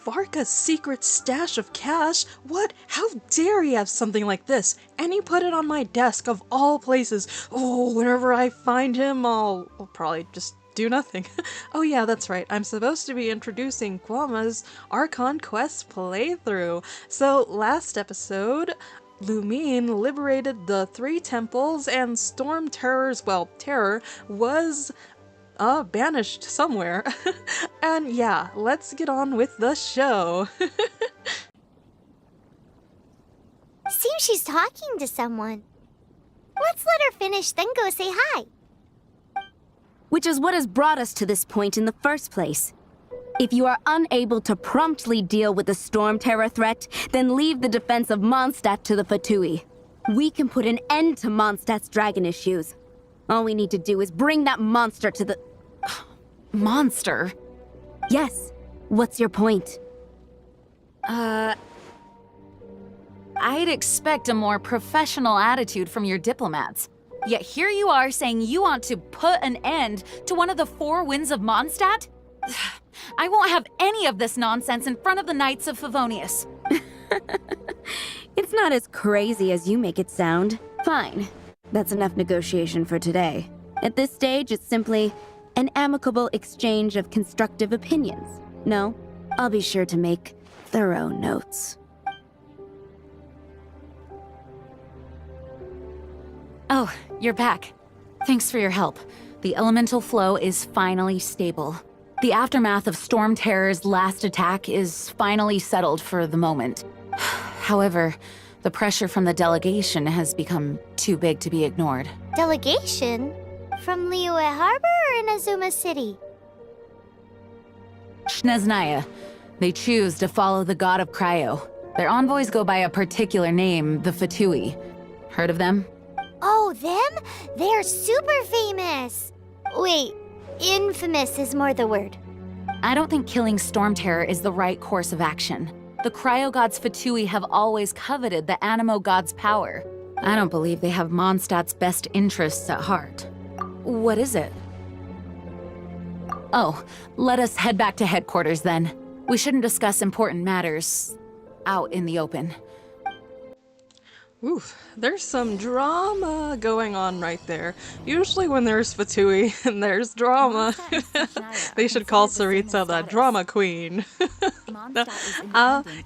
Varka's secret stash of cash? What? How dare he have something like this? And he put it on my desk of all places. Oh, whenever I find him, I'll probably just do nothing. Oh yeah, that's right. I'm supposed to be introducing Kwama's Archon Quest playthrough. So last episode, Lumine liberated the 3 temples and Storm Terror's, well, terror was banished somewhere. And yeah, let's get on with the show. Seems she's talking to someone. Let's let her finish, then go say hi. Which is what has brought us to this point in the first place. If you are unable to promptly deal with the Storm Terror threat, then leave the defense of Mondstadt to the Fatui. We can put an end to Mondstadt's dragon issues. All we need to do is bring that monster to the... Monster? Yes. What's your point? I'd expect a more professional attitude from your diplomats. Yet here you are saying you want to put an end to one of the 4 winds of Mondstadt? I won't have any of this nonsense in front of the Knights of Favonius. It's not as crazy as you make it sound. Fine. That's enough negotiation for today. At this stage, it's simply an amicable exchange of constructive opinions. No, I'll be sure to make thorough notes. Oh, you're back. Thanks for your help. The elemental flow is finally stable. The aftermath of Storm Terror's last attack is finally settled for the moment. However, the pressure from the delegation has become too big to be ignored. Delegation? From Liyue Harbor or Inazuma City? Shneznaya. They choose to follow the god of Cryo. Their envoys go by a particular name, the Fatui. Heard of them? Oh, them? They're super famous! Wait, infamous is more the word. I don't think killing Storm Terror is the right course of action. The Cryo God's Fatui have always coveted the Animo God's power. I don't believe they have Mondstadt's best interests at heart. What is it? Oh, let us head back to headquarters then. We shouldn't discuss important matters out in the open. Oof, there's some drama going on right there. Usually when there's Fatui and there's drama, they should call Saritsa the drama queen.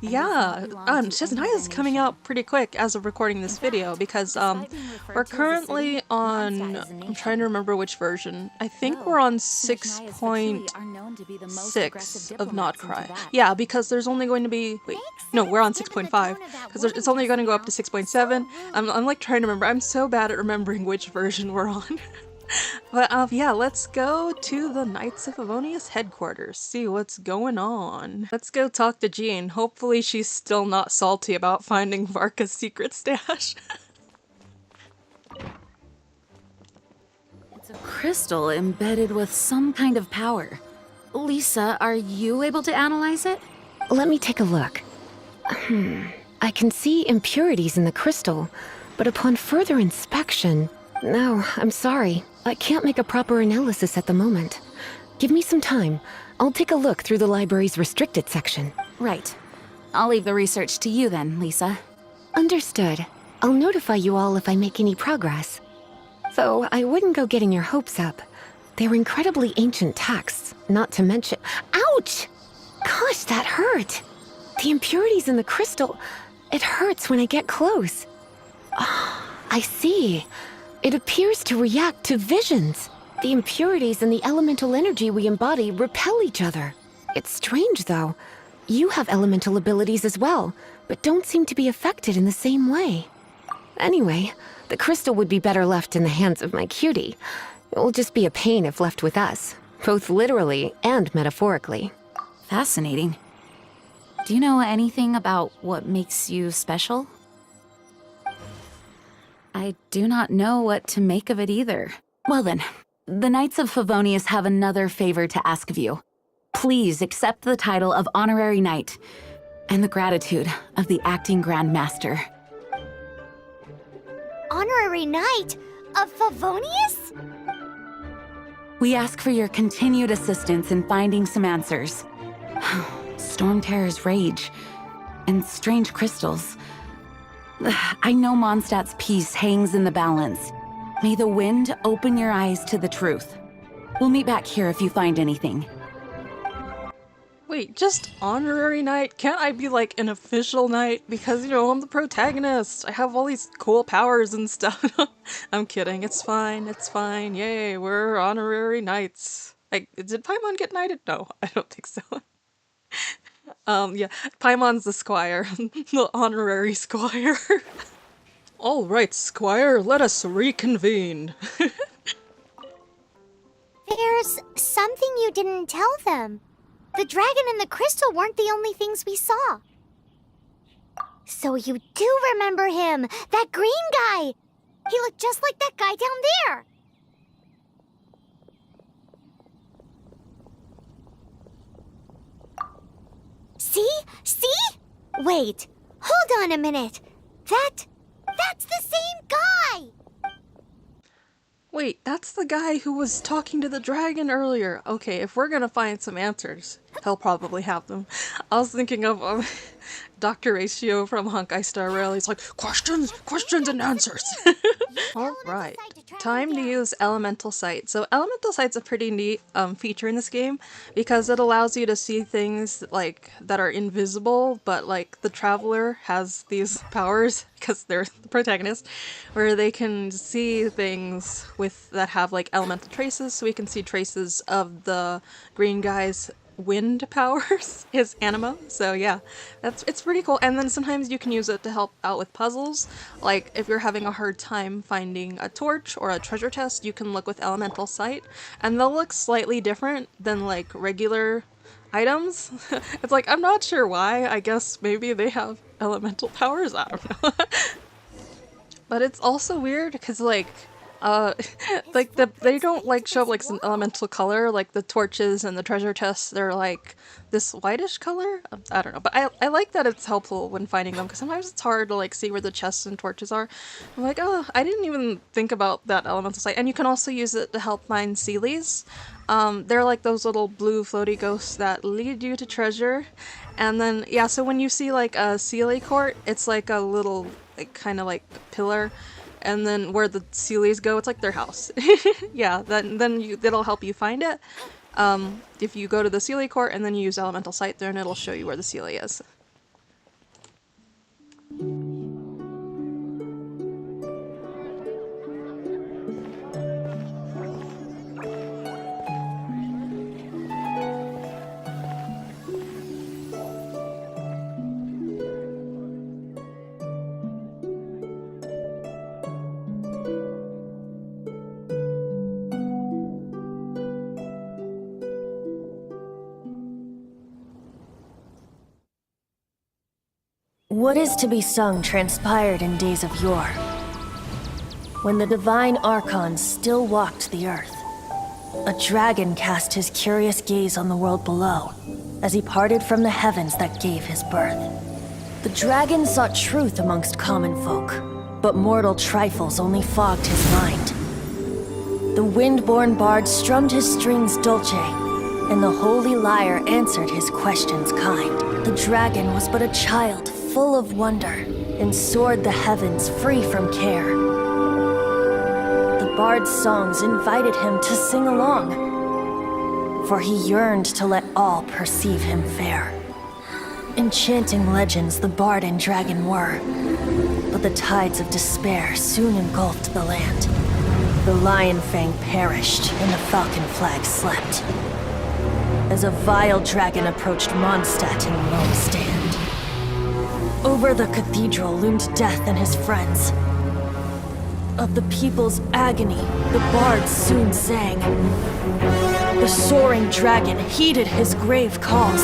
Yeah, Shneznaya's coming out pretty quick as of recording this video because we're currently on, I'm trying to remember which version. I think we're on 6.6 of Not Cry. Yeah, because there's only going to be, wait, no, we're on 6.5 because it's only going to go up to 6.7. I'm like trying to remember. I'm so bad at remembering which version we're on. But yeah, let's go to the Knights of Favonius headquarters, see what's going on. Let's go talk to Jean. Hopefully she's still not salty about finding Varka's secret stash. It's a crystal embedded with some kind of power. Lisa, are you able to analyze it? Let me take a look. I can see impurities in the crystal, but upon further inspection... No, I'm sorry. I can't make a proper analysis at the moment. Give me some time. I'll take a look through the library's restricted section. Right. I'll leave the research to you then, Lisa. Understood. I'll notify you all if I make any progress. Though I wouldn't go getting your hopes up. They're incredibly ancient texts, not to mention... Ouch! Gosh, that hurt! The impurities in the crystal... It hurts when I get close. Oh, I see. It appears to react to visions. The impurities and the elemental energy we embody repel each other. It's strange, though. You have elemental abilities as well, but don't seem to be affected in the same way. Anyway, the crystal would be better left in the hands of my cutie. It will just be a pain if left with us, both literally and metaphorically. Fascinating. Do you know anything about what makes you special? I do not know what to make of it either. Well then, the Knights of Favonius have another favor to ask of you. Please accept the title of Honorary Knight, and the gratitude of the Acting Grand Master. Honorary Knight of Favonius? We ask for your continued assistance in finding some answers. Storm Terror's rage, and strange crystals. I know Mondstadt's peace hangs in the balance. May the wind open your eyes to the truth. We'll meet back here if you find anything. Wait, just honorary knight? Can't I be like an official knight? Because, you know, I'm the protagonist. I have all these cool powers and stuff. I'm kidding. It's fine. It's fine. Yay, we're honorary knights. Did Paimon get knighted? No, I don't think so. Yeah, Paimon's the squire. The honorary squire. All right, squire, let us reconvene. There's something you didn't tell them. The dragon and the crystal weren't the only things we saw. So you do remember him, that green guy. He looked just like that guy down there. See? See? Wait, hold on a minute. That's the same guy! Wait, that's the guy who was talking to the dragon earlier. Okay, if we're gonna find some answers, he'll probably have them. I was thinking of Dr. Ratio from Honkai Star Rail. He's like, questions, questions and answers. Alright, time to use Elemental Sight. So Elemental Sight's a pretty neat feature in this game because it allows you to see things like that are invisible, but like the Traveler has these powers because they're the protagonist, where they can see things that have like elemental traces. So we can see traces of the green guy's wind powers, his anima. So yeah, it's pretty cool. And then sometimes you can use it to help out with puzzles. Like if you're having a hard time finding a torch or a treasure chest, you can look with Elemental Sight, and they'll look slightly different than like regular items. It's like, I'm not sure why. I guess maybe they have elemental powers, I don't know. But it's also weird because like like they don't like show up like some elemental color. Like the torches and the treasure chests, they're like this whitish color. I don't know, but I like that it's helpful when finding them because sometimes it's hard to like see where the chests and torches are. I'm like, oh, I didn't even think about that Elemental Sight. And you can also use it to help find Sealies. They're like those little blue floaty ghosts that lead you to treasure. And then yeah, so when you see like a Sealy court, it's like a little like kind of like pillar. And then where the Sealies go, it's like their house. Yeah, that'll help you find it. If you go to the Sealy court and then you use Elemental Sight, then it'll show you where the Sealy is. What is to be sung transpired in days of yore, when the divine Archon still walked the earth. A dragon cast his curious gaze on the world below, as he parted from the heavens that gave his birth. The dragon sought truth amongst common folk, but mortal trifles only fogged his mind. The wind-born bard strummed his strings dulce, and the holy lyre answered his questions kind. The dragon was but a child, full of wonder, and soared the heavens free from care. The bard's songs invited him to sing along, for he yearned to let all perceive him fair. Enchanting legends the bard and dragon were, but the tides of despair soon engulfed the land. The lion fang perished, and the falcon flag slept, as a vile dragon approached Mondstadt in lone stand. Over the cathedral loomed death and his friends. Of the people's agony, the bards soon sang. The soaring dragon heeded his grave calls,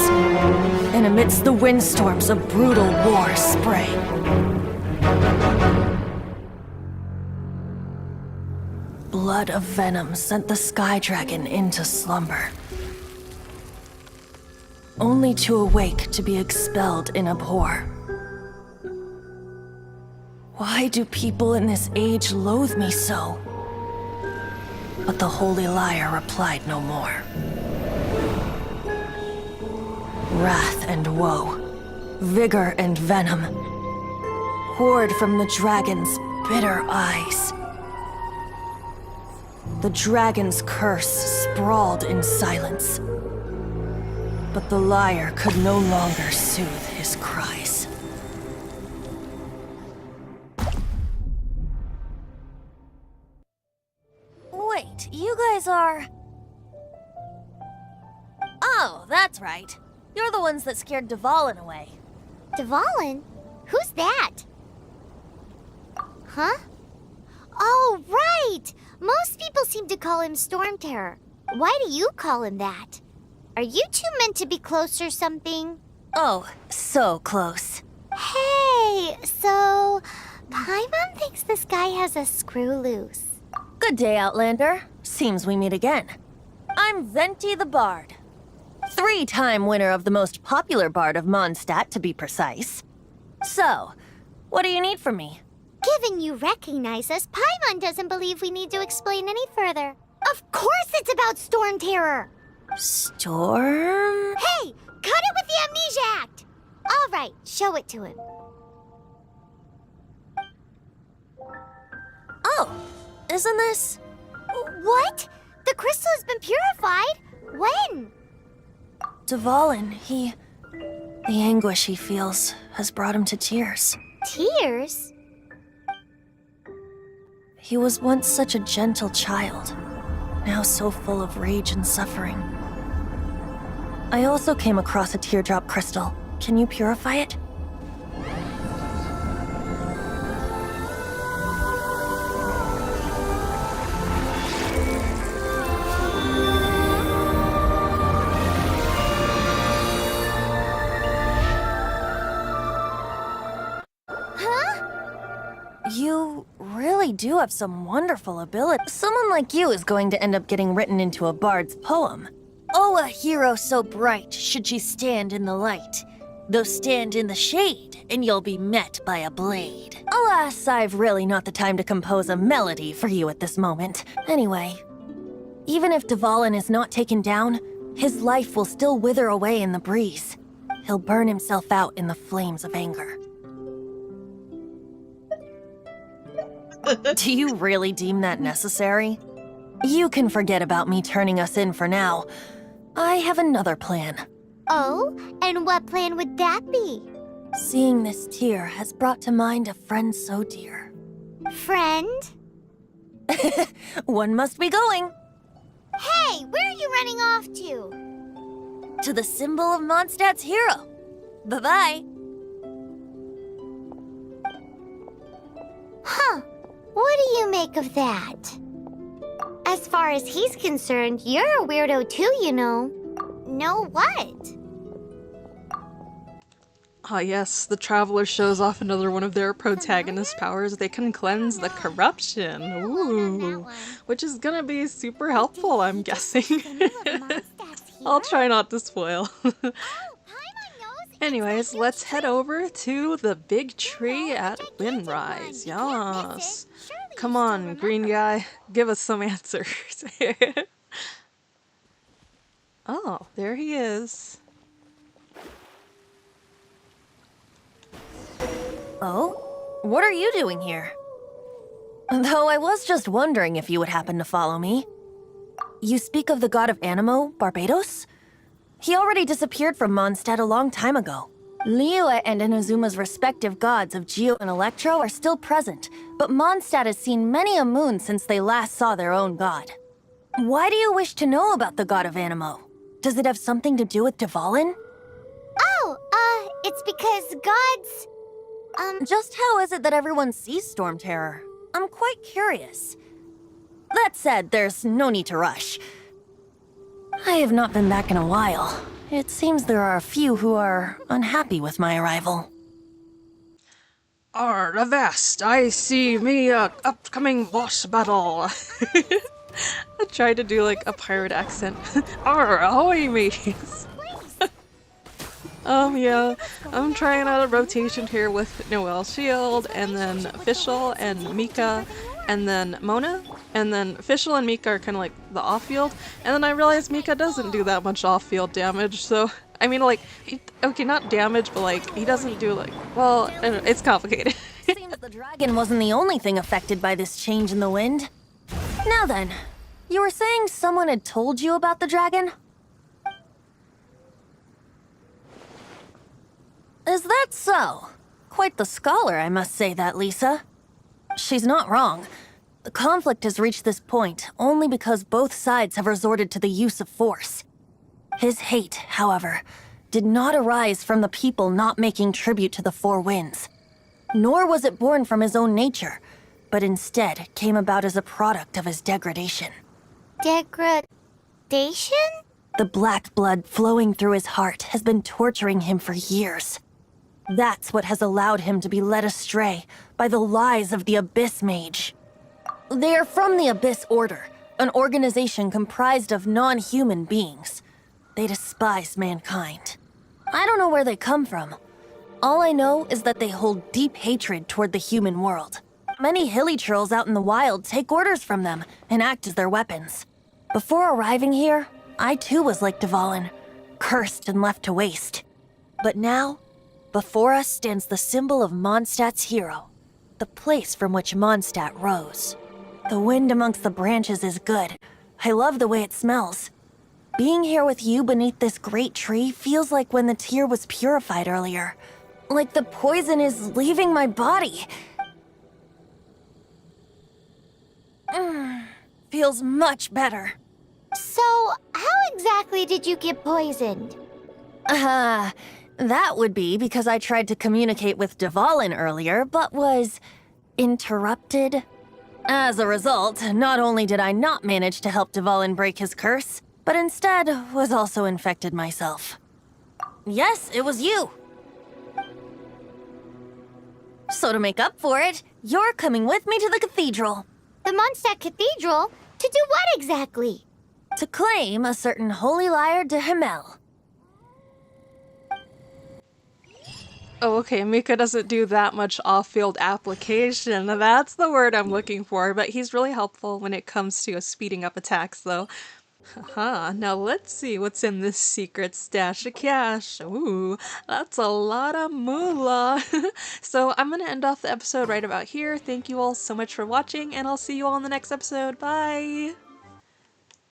and amidst the windstorms a brutal war sprang. Blood of venom sent the sky dragon into slumber, only to awake to be expelled in abhor. Why do people in this age loathe me so? But the holy lyre replied no more. wrath and woe, vigor and venom, poured from the dragon's bitter eyes. The dragon's curse sprawled in silence, but the liar could no longer soothe his cries. Wait, you guys are... Oh, that's right. You're the ones that scared Dvalin away. Dvalin? Who's that? Huh? Oh, right! Most people seem to call him Storm Terror. Why do you call him that? Are you two meant to be close or something? Oh, so close. Hey, so... Paimon thinks this guy has a screw loose. Good day, Outlander. Seems we meet again. I'm Venti the Bard. 3-time winner of the most popular bard of Mondstadt, to be precise. So, what do you need from me? Given you recognize us, Paimon doesn't believe we need to explain any further. Of course it's about Storm Terror! Storm? Hey! Cut it with the Amnesia Act! Alright, show it to him. Oh, isn't this... What? The crystal has been purified? When? Dvalin, the anguish he feels has brought him to tears. Tears? He was once such a gentle child, now so full of rage and suffering. I also came across a teardrop crystal. Can you purify it? You really do have some wonderful ability. Someone like you is going to end up getting written into a bard's poem. Oh, a hero so bright should she stand in the light. Though stand in the shade, and you'll be met by a blade. Alas, I've really not the time to compose a melody for you at this moment. Anyway, even if Dvalin is not taken down, his life will still wither away in the breeze. He'll burn himself out in the flames of anger. Do you really deem that necessary? You can forget about me turning us in for now. I have another plan. Oh, and what plan would that be? Seeing this tear has brought to mind a friend so dear. Friend? One must be going. Hey, where are you running off to? To the symbol of Mondstadt's hero. Bye-bye. Huh. What do you make of that? As far as he's concerned, you're a weirdo too, you know. Know what? Ah yes, the Traveler shows off another one of their protagonist powers. They can cleanse the corruption. Ooh. Which is gonna be super helpful, I'm guessing. I'll try not to spoil. Anyways, let's head over to the big tree at Windrise. Yes. Come on, green guy. Give us some answers. Oh, there he is. Oh? What are you doing here? Though I was just wondering if you would happen to follow me. You speak of the god of Animo, Barbados? He already disappeared from Mondstadt a long time ago. Liyue and Inazuma's respective gods of Geo and Electro are still present, but Mondstadt has seen many a moon since they last saw their own god. Why do you wish to know about the god of Animo? Does it have something to do with Dvalin? Oh, it's because gods... Just how is it that everyone sees Storm Terror? I'm quite curious. That said, there's no need to rush. I have not been back in a while. It seems there are a few who are unhappy with my arrival. Avast! I see me a upcoming boss battle. I tried to do like a pirate accent. Ahoy mateys! Yeah, I'm trying out a rotation here with Noelle Shield, and then Official and Mika, and then Mona, and then Official and Mika are kind of like the off-field, and then I realized Mika doesn't do that much off-field damage, so I mean, like, okay, not damage, but like, he doesn't do like, well, I don't know, it's complicated. Seems the dragon wasn't the only thing affected by this change in the wind. Now then, you were saying someone had told you about the dragon? Is that so? Quite the scholar, I must say that, Lisa. She's not wrong. The conflict has reached this point only because both sides have resorted to the use of force. His hate, however, did not arise from the people not making tribute to the Four Winds. Nor was it born from his own nature, but instead came about as a product of his degradation. Degradation? The black blood flowing through his heart has been torturing him for years. That's what has allowed him to be led astray by the lies of the Abyss Mage. They are from the Abyss Order, an organization comprised of non-human beings. They despise mankind. I don't know where they come from. All I know is that they hold deep hatred toward the human world. Many hilly trolls out in the wild take orders from them and act as their weapons. Before arriving here, I too was like Dvalin, cursed and left to waste. But now, before us stands the symbol of Mondstadt's hero, the place from which Mondstadt rose. The wind amongst the branches is good. I love the way it smells. Being here with you beneath this great tree feels like when the tear was purified earlier. Like the poison is leaving my body. Feels much better. So, how exactly did you get poisoned? That would be because I tried to communicate with Dvalin earlier, but was interrupted. As a result, not only did I not manage to help Dvalin break his curse, but instead was also infected myself. Yes, it was you. So to make up for it, you're coming with me to the cathedral. The Mondstadt Cathedral? To do what exactly? To claim a certain holy lyre de Himmel. Oh, okay, Mika doesn't do that much off-field application. That's the word I'm looking for, but he's really helpful when it comes to speeding up attacks, though. Haha, now let's see what's in this secret stash of cash. Ooh, that's a lot of moolah. So I'm gonna end off the episode right about here. Thank you all so much for watching, and I'll see you all in the next episode. Bye!